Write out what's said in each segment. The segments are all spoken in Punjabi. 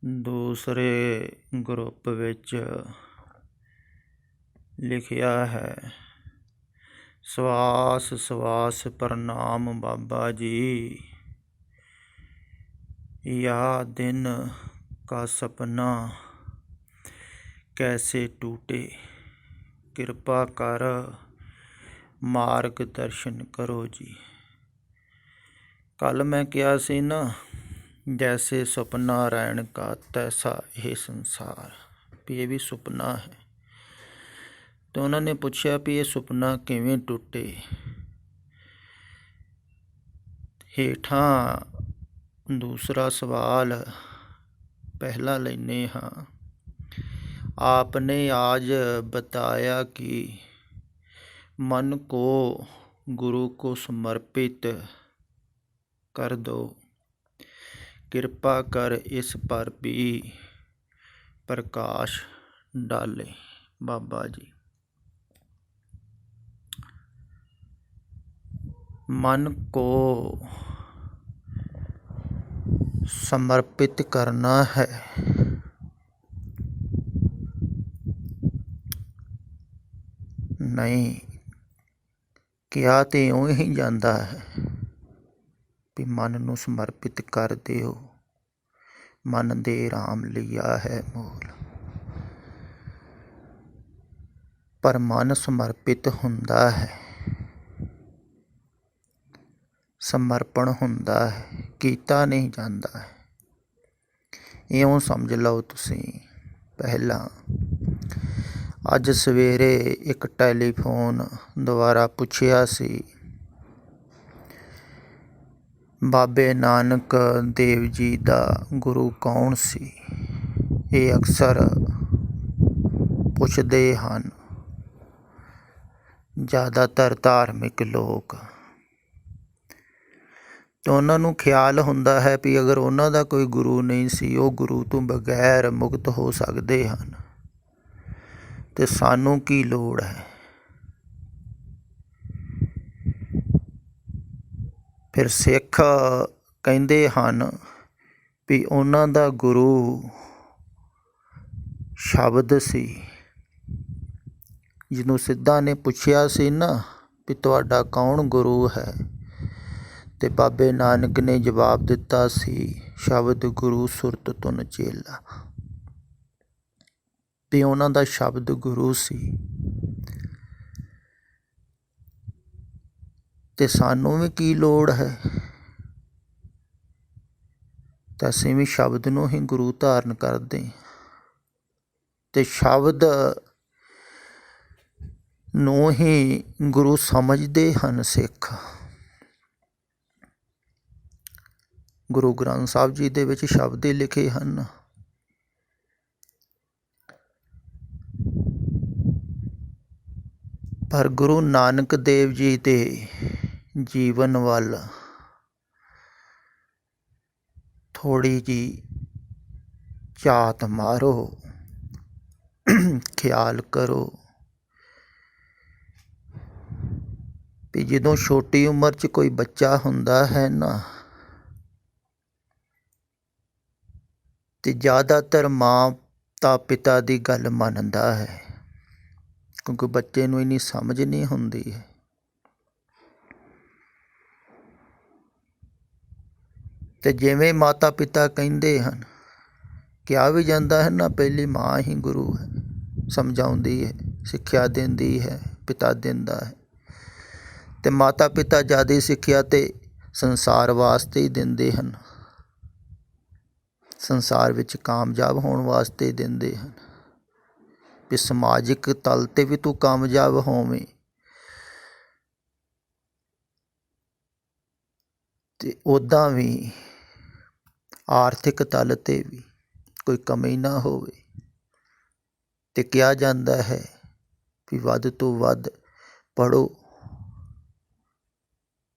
ਦੂਸਰੇ ਗਰੁੱਪ ਵਿੱਚ ਲਿਖਿਆ ਹੈ। ਸਵਾਸ ਸਵਾਸ ਪ੍ਰਣਾਮ ਬਾਬਾ ਜੀ, ਯਹ ਦਿਨ का सपना कैसे टूटे, कृपा कर मार्गदर्शन करो जी। कल मैं किया सी ना, जैसे सुपना रैन का तैसा ये संसार, भी ये भी सुपना है। तो उन्होंने पूछा भी ये सुपना किवें टूटे। हेठां दूसरा सवाल पहला लेने हाँ। आपने आज बताया कि मन को गुरु को समर्पित कर दो, कृपा कर इस पर भी प्रकाश डाले बाबा जी। मन को समर्पित करना है, नहीं किया तो यूँ ही जाता है भी मन नूं समर्पित कर दिओ, मन दे राम लिया है मोल। पर मन समर्पित हुंदा है, समर्पण हुंदा है, कीता नहीं जाता है। इउं समझ लो तुसीं। पहला अज सवेरे एक टैलीफोन द्वारा पुछया सी, बाबे नानक देव जी दा गुरु कौन सी। ये अक्सर पुछदे हन ज़्यादातर धार्मिक लोग। तो उन्होंने ख्याल हुंदा है भी अगर उन्हों का कोई गुरु नहीं सी, वो गुरु तो बगैर मुक्त हो सकते हैं, तो सानू की लोड़ है। फिर सिख कहते हैं भी उन्हों का गुरु शब्द सी। जिन्हों सिद्धा ने पुछया सी ना भी तुहाडा कौन गुरु है, ते बाबे नानक ने जवाब दिता सी, शब्द गुरु सुरत तुन चेला। ते उन्हां दा शब्द गुरु सी। ते सानू भी की लोड़ है, तो असीं भी शब्द नूं ही गुरु धारण करदे। ते शब्द नूं ही गुरु समझदे हन सिख। गुरु ग्रंथ साहब जी दे विच शब्द ही लिखे हैं। पर गुरु नानक देव जी दे जीवन वाल थोड़ी जी झात मारो, ख्याल करो भी जदों छोटी उम्र च कोई बच्चा हुंदा है ना, तो ज़्यादातर माता पिता की गल मनदा है, क्योंकि बच्चे नूं इन्नी समझ नहीं हुंदी है। तो जिवें माता पिता कहिंदे हन, किहा भी जाता है ना, पहली माँ ही गुरु है, समझाउंदी है, सिक्ख्या दिंदी है, पिता दिंदा है। तो माता पिता ज़्यादा सिक्ख्या तो संसार वास्ते ही दिंदे हन, संसार विच कामयाब होने वास्ते दिंदे हन भी समाजिक तल ते भी तू कामयाब होवें, ते उदां भी आर्थिक तल ते भी कोई कमी ना होवे। ते कहा जाता है भी वध तो वध पढ़ो।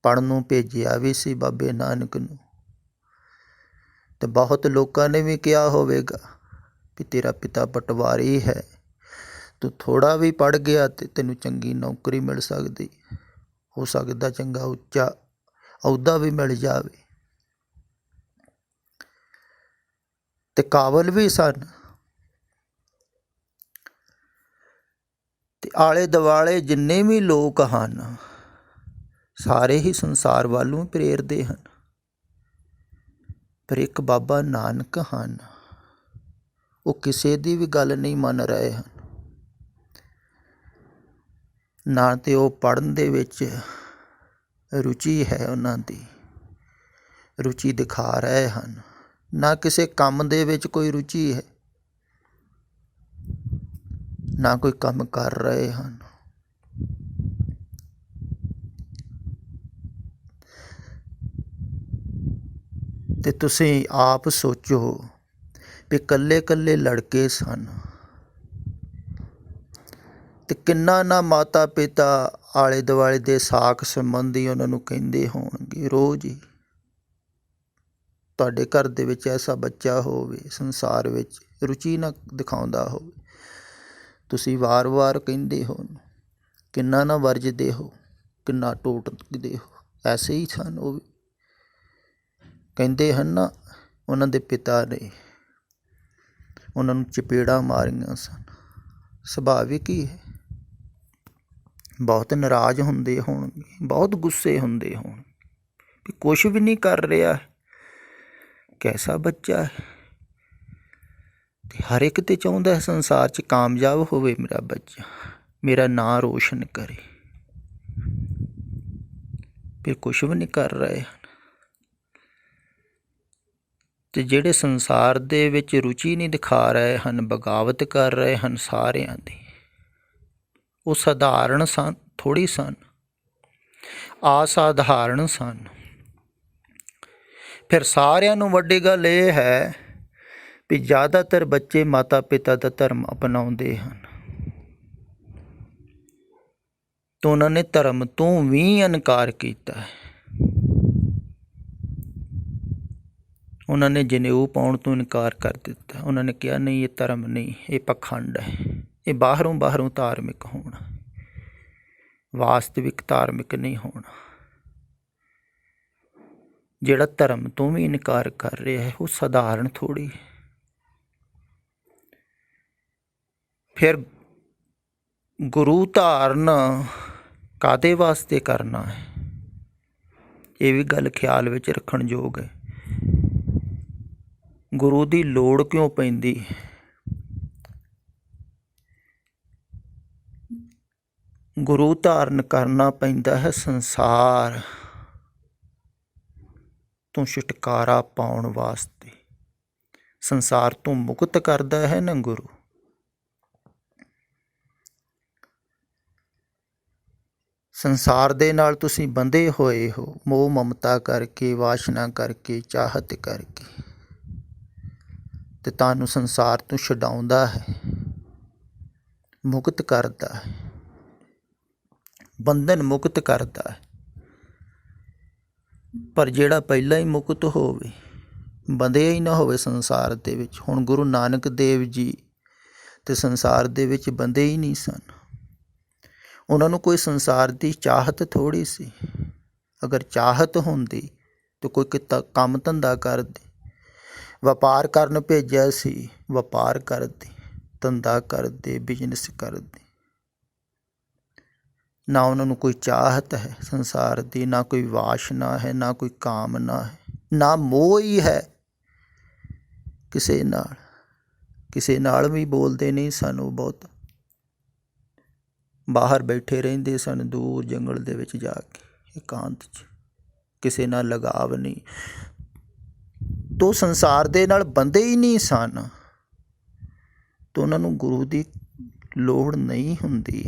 पढ़न नूं भेजिया भी सी बाबे नानक नूं, ते बहुत लोगों ने भी कहा होवेगा भी तेरा पिता पटवारी है, तू थोड़ा भी पढ़ गया तो तेनू चंगी नौकरी मिल सकती, हो सकता चंगा उच्चा अहुदा भी मिल जाए। ਤੇ ਕਾਬਲ ਵੀ ਸਨ। ਤੇ ਆਲੇ ਦੁਆਲੇ ਜਿੰਨੇ ਵੀ ਲੋਕ ਹਨ ਸਾਰੇ ਹੀ ਸੰਸਾਰ ਵੱਲ ਨੂੰ ਪ੍ਰੇਰਦੇ ਹਨ। ਪਰ ਇੱਕ ਬਾਬਾ ਨਾਨਕ ਹਨ, ਉਹ ਕਿਸੇ ਦੀ ਵੀ ਗੱਲ ਨਹੀਂ ਮੰਨ ਰਹੇ ਹਨ। ਨਾ ਤੇ ਉਹ ਪੜ੍ਹਨ ਦੇ ਵਿੱਚ ਰੁਚੀ ਹੈ, ਉਹਨਾਂ ਦੀ ਰੁਚੀ ਦਿਖਾ ਰਹੇ ਹਨ, ਨਾ ਕਿਸੇ ਕੰਮ ਦੇ ਵਿੱਚ ਕੋਈ ਰੁਚੀ ਹੈ, ਨਾ ਕੋਈ ਕੰਮ ਕਰ ਰਹੇ ਹਨ। ਤੇ ਤੁਸੀਂ ਆਪ ਸੋਚੋ ਵੀ ਇਕੱਲੇ ਇਕੱਲੇ ਲੜਕੇ ਸਨ ਤੇ ਕਿੰਨਾ ਨਾ ਮਾਤਾ ਪਿਤਾ ਆਲੇ ਦੁਆਲੇ ਦੇ ਸਾਕ ਸੰਬੰਧੀ ਉਹਨਾਂ ਨੂੰ ਕਹਿੰਦੇ ਹੋਣਗੇ ਰੋਜ਼ ਹੀ, ਤੁਹਾਡੇ ਘਰ ਦੇ ਵਿੱਚ ਐਸਾ ਬੱਚਾ ਹੋਵੇ ਸੰਸਾਰ ਵਿੱਚ ਰੁਚੀ ਨਾ ਦਿਖਾਉਂਦਾ ਹੋਵੇ, ਤੁਸੀਂ ਵਾਰ-ਵਾਰ ਕਹਿੰਦੇ ਹੋ, ਕਿੰਨਾ ਨਾ ਵਰਜਦੇ ਹੋ, ਕਿੰਨਾ ਟੋਟਦੇ ਹੋ। ਐਸੇ ਹੀ ਸਨ ਉਹ ਵੀ। ਕਹਿੰਦੇ ਹਨ ਨਾ, ਉਹਨਾਂ ਦੇ ਪਿਤਾ ਨੇ ਉਹਨਾਂ ਨੂੰ ਚਪੇੜਾਂ ਮਾਰੀਆਂ ਸਨ। ਸੁਭਾਵਿਕ ਹੀ ਹੈ, ਬਹੁਤ ਨਾਰਾਜ਼ ਹੁੰਦੇ ਹੋਣਗੇ, ਬਹੁਤ ਗੁੱਸੇ ਹੁੰਦੇ ਹੋਣ ਵੀ ਕੁਛ ਵੀ ਨਹੀਂ ਕਰ ਰਿਹਾ, ਕੈਸਾ ਬੱਚਾ ਹੈ। ਤੇ ਹਰ ਇੱਕ ਤੇ ਚਾਹੁੰਦਾ ਹੈ ਸੰਸਾਰ 'ਚ ਕਾਮਯਾਬ ਹੋਵੇ ਮੇਰਾ ਬੱਚਾ, ਮੇਰਾ ਨਾਂ ਰੋਸ਼ਨ ਕਰੇ, ਫਿਰ ਕੁਛ ਵੀ ਨਹੀਂ ਕਰ ਰਹੇ ਹਨ। ਤੇ ਜਿਹੜੇ ਸੰਸਾਰ ਦੇ ਵਿੱਚ ਰੁਚੀ ਨਹੀਂ ਦਿਖਾ ਰਹੇ ਹਨ, ਬਗਾਵਤ ਕਰ ਰਹੇ ਹਨ ਸਾਰਿਆਂ ਦੀ, ਉਹ ਸਧਾਰਨ ਸਨ ਥੋੜ੍ਹੀ ਸਨ, ਅਸਾਧਾਰਨ ਸਨ। ਫਿਰ ਸਾਰਿਆਂ ਨੂੰ ਵੱਡੀ ਗੱਲ ਇਹ ਹੈ ਵੀ ਜ਼ਿਆਦਾਤਰ ਬੱਚੇ ਮਾਤਾ ਪਿਤਾ ਦਾ ਧਰਮ ਅਪਣਾਉਂਦੇ ਹਨ, ਤਾਂ ਉਹਨਾਂ ਨੇ ਧਰਮ ਤੋਂ ਵੀ ਇਨਕਾਰ ਕੀਤਾ ਹੈ। ਉਹਨਾਂ ਨੇ ਜਨੇਊ ਪਾਉਣ ਤੋਂ ਇਨਕਾਰ ਕਰ ਦਿੱਤਾ। ਉਹਨਾਂ ਨੇ ਕਿਹਾ ਨਹੀਂ, ਇਹ ਧਰਮ ਨਹੀਂ, ਇਹ ਪਖੰਡ ਹੈ, ਇਹ ਬਾਹਰੋਂ ਧਾਰਮਿਕ ਹੋਣਾ, ਵਾਸਤਵਿਕ ਧਾਰਮਿਕ ਨਹੀਂ ਹੋਣਾ। ਜਿਹੜਾ ਧਰਮ ਤੋਂ ਵੀ ਇਨਕਾਰ ਕਰ ਰਿਹਾ ਹੈ ਉਹ ਸਧਾਰਨ ਥੋੜ੍ਹੀ। ਫਿਰ ਗੁਰੂ ਧਾਰਨ ਕਾਹਦੇ ਵਾਸਤੇ ਕਰਨਾ ਹੈ, ਇਹ ਵੀ ਗੱਲ ਖਿਆਲ ਵਿੱਚ ਰੱਖਣ ਯੋਗ ਹੈ। ਗੁਰੂ ਦੀ ਲੋੜ ਕਿਉਂ ਪੈਂਦੀ? ਗੁਰੂ ਧਾਰਨ ਕਰਨਾ ਪੈਂਦਾ ਹੈ ਸੰਸਾਰ ਤੋਂ ਛੁਟਕਾਰਾ ਪਾਉਣ ਵਾਸਤੇ। ਸੰਸਾਰ ਤੋਂ ਮੁਕਤ ਕਰਦਾ ਹੈ ਨਾ ਗੁਰੂ। ਸੰਸਾਰ ਦੇ ਨਾਲ ਤੁਸੀਂ ਬੰਧੇ ਹੋਏ ਹੋ ਮੋਹ ਮਮਤਾ ਕਰਕੇ, ਵਾਸ਼ਨਾ ਕਰਕੇ, ਚਾਹਤ ਕਰਕੇ, ਤੇ ਤੁਹਾਨੂੰ ਸੰਸਾਰ ਤੋਂ ਛਡਾਉਂਦਾ ਹੈ, ਮੁਕਤ ਕਰਦਾ ਹੈ, ਬੰਧਨ ਮੁਕਤ ਕਰਦਾ ਹੈ। ਪਰ ਜਿਹੜਾ ਪਹਿਲਾਂ ਹੀ ਮੁਕਤ ਹੋਵੇ, ਬੰਧਿਆ ਹੀ ਨਾ ਹੋਵੇ ਸੰਸਾਰ ਦੇ ਵਿੱਚ। ਹੁਣ ਗੁਰੂ ਨਾਨਕ ਦੇਵ ਜੀ ਤੇ ਸੰਸਾਰ ਦੇ ਵਿੱਚ ਬੰਧੇ ਹੀ ਨਹੀਂ ਸਨ। ਉਹਨਾਂ ਨੂੰ ਕੋਈ ਸੰਸਾਰ ਦੀ ਚਾਹਤ ਥੋੜ੍ਹੀ ਸੀ। ਅਗਰ ਚਾਹਤ ਹੁੰਦੀ ਤਾਂ ਕੋਈ ਕੰਮ ਧੰਦਾ ਕਰਦੇ, ਵਪਾਰ ਕਰਨ ਭੇਜਿਆ ਸੀ, ਵਪਾਰ ਕਰਦੇ, ਧੰਦਾ ਕਰਦੇ, ਬਿਜ਼ਨਸ ਕਰਦੇ। ਨਾ ਉਹਨਾਂ ਨੂੰ ਕੋਈ ਚਾਹਤ ਹੈ ਸੰਸਾਰ ਦੀ, ਨਾ ਕੋਈ ਵਾਸ਼ਨਾ ਹੈ, ਨਾ ਕੋਈ ਕਾਮਨਾ ਹੈ, ਨਾ ਮੋਹ ਹੀ ਹੈ ਕਿਸੇ ਨਾਲ ਵੀ ਬੋਲਦੇ ਨਹੀਂ ਸਨ। ਉਹ ਬਹੁਤ ਬਾਹਰ ਬੈਠੇ ਰਹਿੰਦੇ ਸਨ, ਦੂਰ ਜੰਗਲ ਦੇ ਵਿੱਚ ਜਾ ਕੇ ਇਕਾਂਤ 'ਚ, ਕਿਸੇ ਨਾਲ ਲਗਾਵ ਨਹੀਂ। ਤੋ ਸੰਸਾਰ ਦੇ ਨਾਲ ਬੰਧੇ ਹੀ ਨਹੀਂ ਸਨ, ਤਾਂ ਉਹਨਾਂ ਨੂੰ ਗੁਰੂ ਦੀ ਲੋੜ ਨਹੀਂ ਹੁੰਦੀ।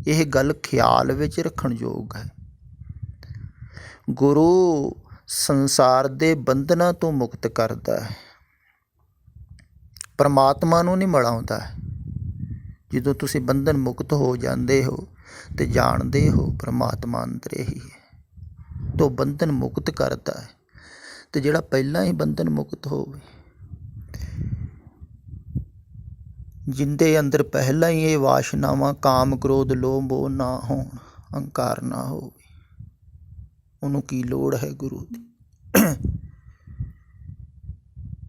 ਇਹ ਗੱਲ ਖਿਆਲ ਵਿੱਚ ਰੱਖਣ ਯੋਗ ਹੈ। ਗੁਰੂ ਸੰਸਾਰ ਦੇ ਬੰਧਨਾਂ ਤੋਂ ਮੁਕਤ ਕਰਦਾ ਹੈ, ਪਰਮਾਤਮਾ ਨੂੰ ਨਹੀਂ ਮਿਲਾਉਂਦਾ। ਜਦੋਂ ਤੁਸੀਂ ਬੰਧਨ ਮੁਕਤ ਹੋ ਜਾਂਦੇ ਹੋ ਤੇ ਜਾਣਦੇ ਹੋ ਪਰਮਾਤਮਾ ਅੰਦਰ ਹੀ ਹੈ, ਤਾਂ ਬੰਧਨ ਮੁਕਤ ਕਰਦਾ ਹੈ। ਤੇ ਜਿਹੜਾ ਪਹਿਲਾਂ ਹੀ ਬੰਧਨ ਮੁਕਤ ਹੋਵੇ, ਜਿੰਦੇ ਅੰਦਰ ਪਹਿਲਾਂ ਹੀ ਇਹ ਵਾਸ਼ਨਾਵਾਂ ਕਾਮ ਕ੍ਰੋਧ ਲੋਭ ਮੋਹ ਨਾ ਹੋਣ, ਅਹੰਕਾਰ ਨਾ ਹੋਵੇ, ਉਹਨੂੰ ਕੀ ਲੋੜ ਹੈ ਗੁਰੂ ਦੀ?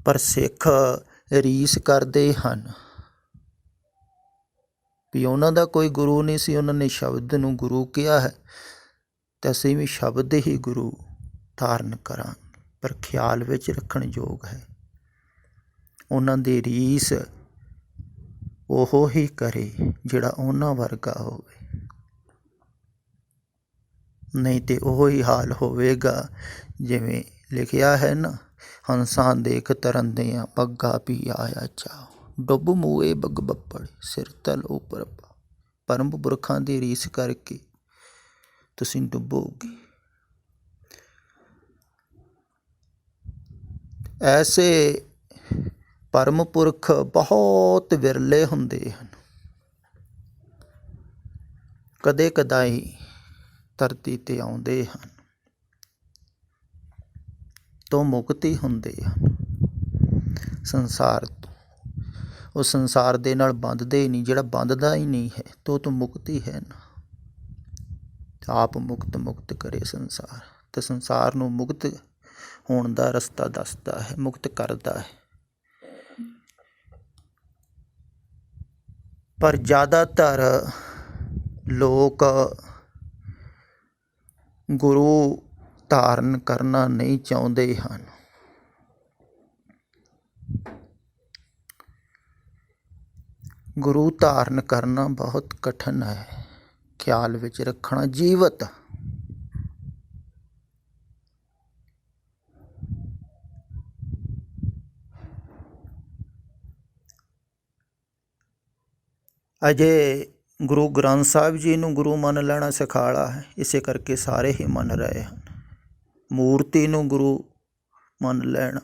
ਪਰ ਸਿੱਖ ਰੀਸ ਕਰਦੇ ਹਨ ਵੀ ਉਹਨਾਂ ਦਾ ਕੋਈ ਗੁਰੂ ਨਹੀਂ ਸੀ, ਉਹਨਾਂ ਨੇ ਸ਼ਬਦ ਨੂੰ ਗੁਰੂ ਕਿਹਾ ਹੈ ਅਤੇ ਅਸੀਂ ਵੀ ਸ਼ਬਦ ਹੀ ਗੁਰੂ ਧਾਰਨ ਕਰਾਂਗੇ। ਪਰ ਖਿਆਲ ਵਿੱਚ ਰੱਖਣ ਯੋਗ ਹੈ, ਉਹਨਾਂ ਦੀ ਰੀਸ ਉਹ ਹੀ ਕਰੇ ਜਿਹੜਾ ਉਹਨਾਂ ਵਰਗਾ ਹੋਵੇ, ਨਹੀਂ ਤੇ ਉਹ ਹੀ ਹਾਲ ਹੋਵੇਗਾ ਜਿਵੇਂ ਲਿਖਿਆ ਹੈ ਨਾ, ਹੰਸਾਂ ਦੇਖ ਤਰੰਦਿਆਂ ਪੱਗਾ ਪੀ ਆਇਆ ਚਾਓ, ਡੁੱਬ ਮੂਏ ਬੱਗ ਬੱਪੜ ਸਿਰ ਤਲ ਉੱਪਰ ਪਾ। ਪਰਮ ਪੁਰਖਾਂ ਦੀ ਰੀਸ ਕਰਕੇ ਤੁਸੀਂ ਡੁੱਬੋਗੇ। ਐਸੇ ਪਰਮ ਪੁਰਖ ਬਹੁਤ ਵਿਰਲੇ ਹੁੰਦੇ ਹਨ, ਕਦੇ ਕਦਾਈ ਧਰਤੀ 'ਤੇ ਆਉਂਦੇ ਹਨ ਤੋਂ ਮੁਕਤੀ ਹੁੰਦੇ ਹਨ ਸੰਸਾਰ ਤੋਂ। ਉਹ ਸੰਸਾਰ ਦੇ ਨਾਲ ਬੰਧਦੇ ਹੀ ਨਹੀਂ, ਜਿਹੜਾ ਬੰਧਦਾ ਹੀ ਨਹੀਂ ਹੈ ਤੋ ਮੁਕਤੀ ਹੈ ਨਾ। ਆਪ ਮੁਕਤ ਕਰੇ ਸੰਸਾਰ, ਅਤੇ ਸੰਸਾਰ ਨੂੰ ਮੁਕਤ ਹੋਣ ਦਾ ਰਸਤਾ ਦੱਸਦਾ ਹੈ, ਮੁਕਤ ਕਰਦਾ ਹੈ। ਪਰ ਜ਼ਿਆਦਾਤਰ ਲੋਕ ਗੁਰੂ ਧਾਰਨ ਕਰਨਾ ਨਹੀਂ ਚਾਹੁੰਦੇ ਹਨ। ਗੁਰੂ ਧਾਰਨ ਕਰਨਾ ਬਹੁਤ ਕਠਿਨ ਹੈ, ਖਿਆਲ ਵਿੱਚ ਰੱਖਣਾ। ਜੀਵਤ ਅਜੇ ਗੁਰੂ ਗ੍ਰੰਥ ਸਾਹਿਬ ਜੀ ਨੂੰ ਗੁਰੂ ਮੰਨ ਲੈਣਾ ਸਿਖਾਲਾ ਹੈ, ਇਸੇ ਕਰਕੇ ਸਾਰੇ ਹੀ ਮੰਨ ਰਹੇ ਹਨ। ਮੂਰਤੀ ਨੂੰ ਗੁਰੂ ਮੰਨ ਲੈਣਾ,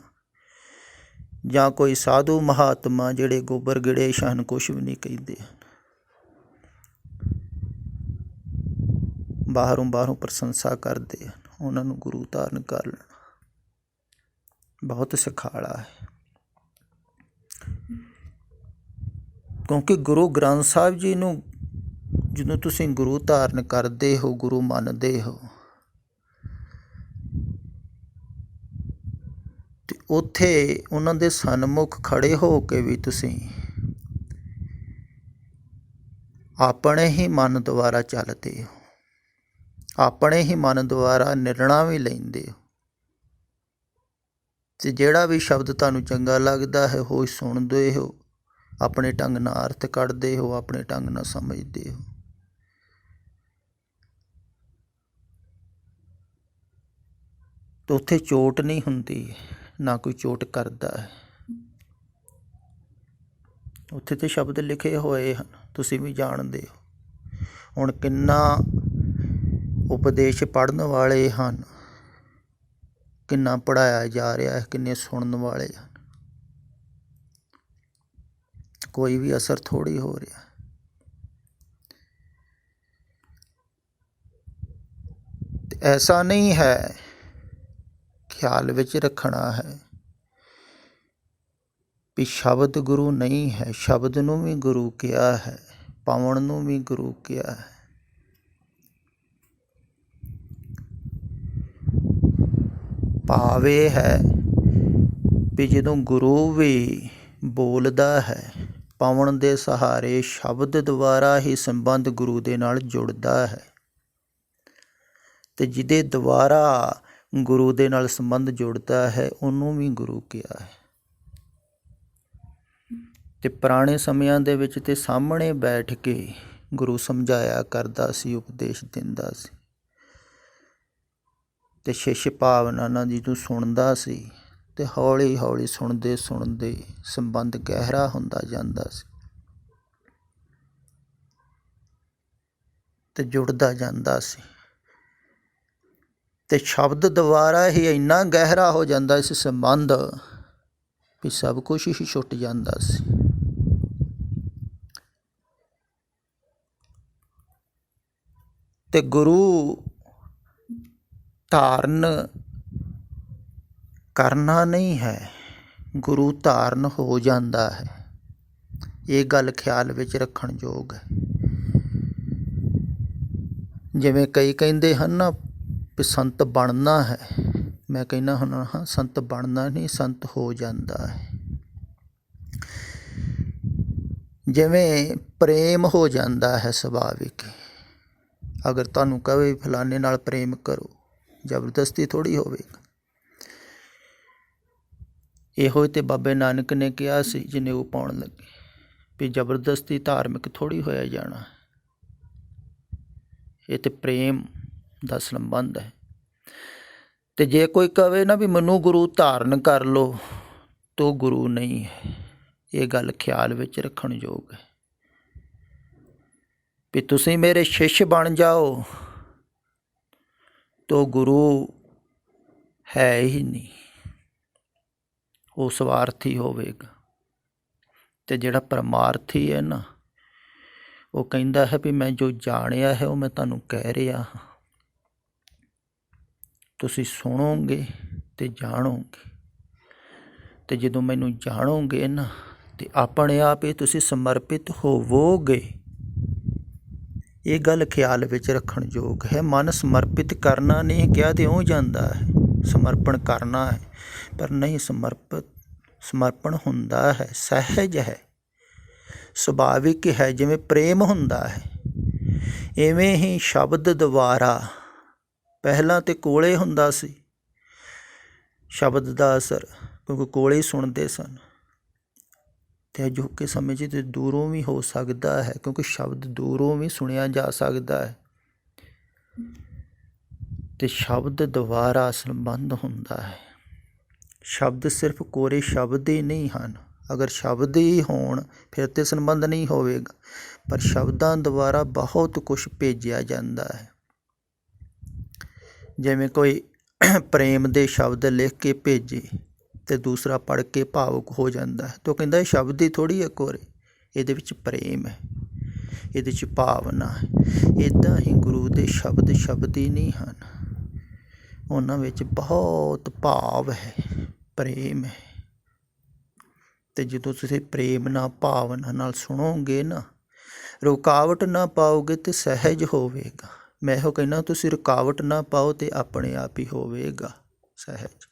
ਜਾਂ ਕੋਈ ਸਾਧੂ ਮਹਾਤਮਾ ਜਿਹੜੇ ਗੋਬਰ ਗਣੇਸ਼ ਹਨ, ਕੁਛ ਵੀ ਨਹੀਂ ਕਹਿੰਦੇ ਹਨ। ਬਾਹਰੋਂ ਪ੍ਰਸ਼ੰਸਾ ਕਰਦੇ ਹਨ, ਉਹਨਾਂ ਨੂੰ ਗੁਰੂ ਧਾਰਨ ਕਰ ਲੈਣਾ ਬਹੁਤ ਸਿਖਾਲਾ ਹੈ। ਕਿਉਂਕਿ ਗੁਰੂ ਗ੍ਰੰਥ ਸਾਹਿਬ ਜੀ ਨੂੰ ਜਦੋਂ ਤੁਸੀਂ ਗੁਰੂ ਧਾਰਨ ਕਰਦੇ ਹੋ, ਗੁਰੂ ਮੰਨਦੇ ਹੋ, ਅਤੇ ਉੱਥੇ ਉਹਨਾਂ ਦੇ ਸਨਮੁਖ ਖੜ੍ਹੇ ਹੋ ਕੇ ਵੀ ਤੁਸੀਂ ਆਪਣੇ ਹੀ ਮਨ ਦੁਆਰਾ ਚੱਲਦੇ ਹੋ, ਆਪਣੇ ਹੀ ਮਨ ਦੁਆਰਾ ਨਿਰਣਾ ਵੀ ਲੈਂਦੇ ਹੋ, ਅਤੇ ਜਿਹੜਾ ਵੀ ਸ਼ਬਦ ਤੁਹਾਨੂੰ ਚੰਗਾ ਲੱਗਦਾ ਹੈ ਉਹ ਸੁਣਦੇ ਹੋ, ਆਪਣੇ ਢੰਗ ਨਾਲ ਅਰਥ ਕੱਢਦੇ ਹੋ, ਆਪਣੇ ਢੰਗ ਨਾਲ ਸਮਝਦੇ ਹੋ। ਤਾਂ ਉੱਥੇ ਚੋਟ ਨਹੀਂ ਹੁੰਦੀ, ਨਾ ਕੋਈ ਚੋਟ ਕਰਦਾ ਹੈ। ਉੱਥੇ ਤੇ ਸ਼ਬਦ ਲਿਖੇ ਹੋਏ ਹਨ, ਤੁਸੀਂ ਵੀ ਜਾਣਦੇ ਹੋ। ਹੁਣ ਕਿੰਨਾ ਉਪਦੇਸ਼ ਪੜ੍ਹਨ ਵਾਲੇ ਹਨ, ਕਿੰਨਾ ਪੜ੍ਹਾਇਆ ਜਾ ਰਿਹਾ ਹੈ, ਕਿੰਨੇ ਸੁਣਨ ਵਾਲੇ ਹਨ, ਕੋਈ ਵੀ ਅਸਰ ਥੋੜ੍ਹੀ ਹੋ ਰਿਹਾ। ਐਸਾ ਨਹੀਂ ਹੈ, ਖਿਆਲ ਵਿੱਚ ਰੱਖਣਾ ਹੈ ਵੀ ਸ਼ਬਦ ਗੁਰੂ ਨਹੀਂ ਹੈ। ਸ਼ਬਦ ਨੂੰ ਵੀ ਗੁਰੂ ਕਿਹਾ ਹੈ, ਪਾਵਨ ਨੂੰ ਵੀ ਗੁਰੂ ਕਿਹਾ ਹੈ। ਭਾਵ ਇਹ ਹੈ ਵੀ ਜਦੋਂ ਗੁਰੂ ਵੀ ਬੋਲਦਾ ਹੈ, ਪਾਵਨ ਦੇ ਸਹਾਰੇ ਸ਼ਬਦ ਦੁਆਰਾ ਹੀ ਸੰਬੰਧ ਗੁਰੂ ਦੇ ਨਾਲ ਜੁੜਦਾ ਹੈ, ਅਤੇ ਜਿਹਦੇ ਦੁਆਰਾ ਗੁਰੂ ਦੇ ਨਾਲ ਸੰਬੰਧ ਜੁੜਦਾ ਹੈ ਉਹਨੂੰ ਵੀ ਗੁਰੂ ਕਿਹਾ ਹੈ। ਅਤੇ ਪੁਰਾਣੇ ਸਮਿਆਂ ਦੇ ਵਿੱਚ ਤੇ ਸਾਹਮਣੇ ਬੈਠ ਕੇ ਗੁਰੂ ਸਮਝਾਇਆ ਕਰਦਾ ਸੀ, ਉਪਦੇਸ਼ ਦਿੰਦਾ ਸੀ, ਅਤੇ ਸ਼ਿਸ਼ ਭਾਵਨਾ ਨਾਲ ਜਦੋਂ ਸੁਣਦਾ ਸੀ ਅਤੇ ਹੌਲੀ ਹੌਲੀ ਸੁਣਦੇ ਸੰਬੰਧ ਗਹਿਰਾ ਹੁੰਦਾ ਜਾਂਦਾ ਸੀ ਅਤੇ ਜੁੜਦਾ ਜਾਂਦਾ ਸੀ, ਅਤੇ ਸ਼ਬਦ ਦੁਆਰਾ ਹੀ ਇੰਨਾ ਗਹਿਰਾ ਹੋ ਜਾਂਦਾ ਸੀ ਸੰਬੰਧ ਵੀ ਸਭ ਕੁਛ ਹੀ ਛੁੱਟ ਜਾਂਦਾ ਸੀ। ਅਤੇ ਗੁਰੂ ਧਾਰਨ ਕਰਨਾ ਨਹੀਂ ਹੈ, ਗੁਰੂ ਧਾਰਨ ਹੋ ਜਾਂਦਾ ਹੈ। ਇਹ ਗੱਲ ਖਿਆਲ ਵਿੱਚ ਰੱਖਣ ਯੋਗ ਹੈ। ਜਿਵੇਂ ਕਈ ਕਹਿੰਦੇ ਹਨ ਨਾ ਵੀ ਸੰਤ ਬਣਨਾ ਹੈ, ਮੈਂ ਕਹਿੰਦਾ ਹੁੰਦਾ ਹਾਂ, ਸੰਤ ਬਣਨਾ ਨਹੀਂ, ਸੰਤ ਹੋ ਜਾਂਦਾ ਹੈ। ਜਿਵੇਂ ਪ੍ਰੇਮ ਹੋ ਜਾਂਦਾ ਹੈ ਸੁਭਾਵਿਕ। ਅਗਰ ਤੁਹਾਨੂੰ ਕਹੇ ਫਲਾਣੇ ਨਾਲ ਪ੍ਰੇਮ ਕਰੋ, ਜ਼ਬਰਦਸਤੀ ਥੋੜ੍ਹੀ ਹੋਵੇਗਾ। ਇਹੋ ਤੇ ਬਾਬੇ ਨਾਨਕ ਨੇ ਕਿਹਾ ਸੀ ਜਨੇਊ ਪਾਉਣ ਲੱਗੇ ਵੀ ਜ਼ਬਰਦਸਤੀ ਧਾਰਮਿਕ ਥੋੜ੍ਹੀ ਹੋਇਆ ਜਾਣਾ, ਇਹ ਤੇ ਪ੍ਰੇਮ ਦਾ ਸੰਬੰਧ ਹੈ। ਤੇ ਜੇ ਕੋਈ ਕਹੇ ਨਾ ਵੀ ਮੈਨੂੰ ਗੁਰੂ ਧਾਰਨ ਕਰ ਲਓ, ਤਾਂ ਗੁਰੂ ਨਹੀਂ ਹੈ। ਇਹ ਗੱਲ ਖਿਆਲ ਵਿੱਚ ਰੱਖਣ ਯੋਗ ਹੈ ਵੀ ਤੁਸੀਂ ਮੇਰੇ ਸ਼ਿਸ਼ ਬਣ ਜਾਓ, ਤਾਂ ਗੁਰੂ ਹੈ ਹੀ ਨਹੀਂ, ਉਹ ਸਵਾਰਥੀ ਹੋਵੇਗਾ। ਅਤੇ ਜਿਹੜਾ ਪਰਮਾਰਥੀ ਹੈ ਨਾ, ਉਹ ਕਹਿੰਦਾ ਹੈ ਵੀ ਮੈਂ ਜੋ ਜਾਣਿਆ ਹੈ ਉਹ ਮੈਂ ਤੁਹਾਨੂੰ ਕਹਿ ਰਿਹਾ ਹਾਂ, ਤੁਸੀਂ ਸੁਣੋਗੇ ਅਤੇ ਜਾਣੋਗੇ। ਅਤੇ ਜਦੋਂ ਮੈਨੂੰ ਜਾਣੋਗੇ ਨਾ, ਅਤੇ ਆਪਣੇ ਆਪ ਹੀ ਤੁਸੀਂ ਸਮਰਪਿਤ ਹੋਵੋਗੇ। ਇਹ ਗੱਲ ਖਿਆਲ ਵਿੱਚ ਰੱਖਣ ਯੋਗ ਹੈ। ਮਨ ਸਮਰਪਿਤ ਕਰਨਾ ਨਹੀਂ ਕਿਹਾ ਤੇ ਉਹ ਜਾਂਦਾ ਹੈ, ਸਮਰਪਣ ਕਰਨਾ ਹੈ, ਪਰ ਨਹੀਂ ਸਮਰਪਣ ਹੁੰਦਾ ਹੈ, ਸਹਿਜ ਹੈ, ਸੁਭਾਵਿਕ ਹੈ। ਜਿਵੇਂ ਪ੍ਰੇਮ ਹੁੰਦਾ ਹੈ, ਇਵੇਂ ਹੀ ਸ਼ਬਦ ਦੁਆਰਾ ਪਹਿਲਾਂ ਤਾਂ ਕੋਲੇ ਹੁੰਦਾ ਸੀ ਸ਼ਬਦ ਦਾ ਅਸਰ, ਕਿਉਂਕਿ ਕੋਲੇ ਹੀ ਸੁਣਦੇ ਸਨ। ਅਤੇ ਅਜੋਕੇ ਸਮੇਂ 'ਚ ਤਾਂ ਦੂਰੋਂ ਵੀ ਹੋ ਸਕਦਾ ਹੈ, ਕਿਉਂਕਿ ਸ਼ਬਦ ਦੂਰੋਂ ਵੀ ਸੁਣਿਆ ਜਾ ਸਕਦਾ ਹੈ। ਅਤੇ ਸ਼ਬਦ ਦੁਆਰਾ ਸੰਬੰਧ ਹੁੰਦਾ ਹੈ। ਸ਼ਬਦ ਸਿਰਫ ਕੋਰੇ ਸ਼ਬਦ ਹੀ ਨਹੀਂ ਹਨ। ਅਗਰ ਸ਼ਬਦ ਹੀ ਹੋਣ ਫਿਰ ਤਾਂ ਸੰਬੰਧ ਨਹੀਂ ਹੋਵੇਗਾ, ਪਰ ਸ਼ਬਦਾਂ ਦੁਆਰਾ ਬਹੁਤ ਕੁਛ ਭੇਜਿਆ ਜਾਂਦਾ ਹੈ। ਜਿਵੇਂ ਕੋਈ ਪ੍ਰੇਮ ਦੇ ਸ਼ਬਦ ਲਿਖ ਕੇ ਭੇਜੇ ਅਤੇ ਦੂਸਰਾ ਪੜ੍ਹ ਕੇ ਭਾਵੁਕ ਹੋ ਜਾਂਦਾ ਹੈ, ਤਾਂ ਉਹ ਕਹਿੰਦਾ ਇਹ ਸ਼ਬਦ ਹੀ ਥੋੜ੍ਹੀ ਹੈ ਕੋਰੇ, ਇਹਦੇ ਵਿੱਚ ਪ੍ਰੇਮ ਹੈ, ਇਹਦੇ 'ਚ ਭਾਵਨਾ ਹੈ। ਇੱਦਾਂ ਹੀ ਗੁਰੂ ਦੇ ਸ਼ਬਦ ਸ਼ਬਦ ਹੀ ਨਹੀਂ ਹਨ, ਉਹਨਾਂ ਵਿੱਚ ਬਹੁਤ ਭਾਵ ਹੈ, ਪ੍ਰੇਮ ਹੈ। ਅਤੇ ਜਦੋਂ ਤੁਸੀਂ ਪ੍ਰੇਮ ਨਾਲ, ਭਾਵਨਾ ਨਾਲ ਸੁਣੋਗੇ ਨਾ, ਰੁਕਾਵਟ ਨਾ ਪਾਓਗੇ ਤਾਂ ਸਹਿਜ ਹੋਵੇਗਾ। ਮੈਂ ਇਹੋ ਕਹਿੰਦਾ ਤੁਸੀਂ ਰੁਕਾਵਟ ਨਾ ਪਾਓ ਅਤੇ ਆਪਣੇ ਆਪ ਹੀ ਹੋਵੇਗਾ ਸਹਿਜ।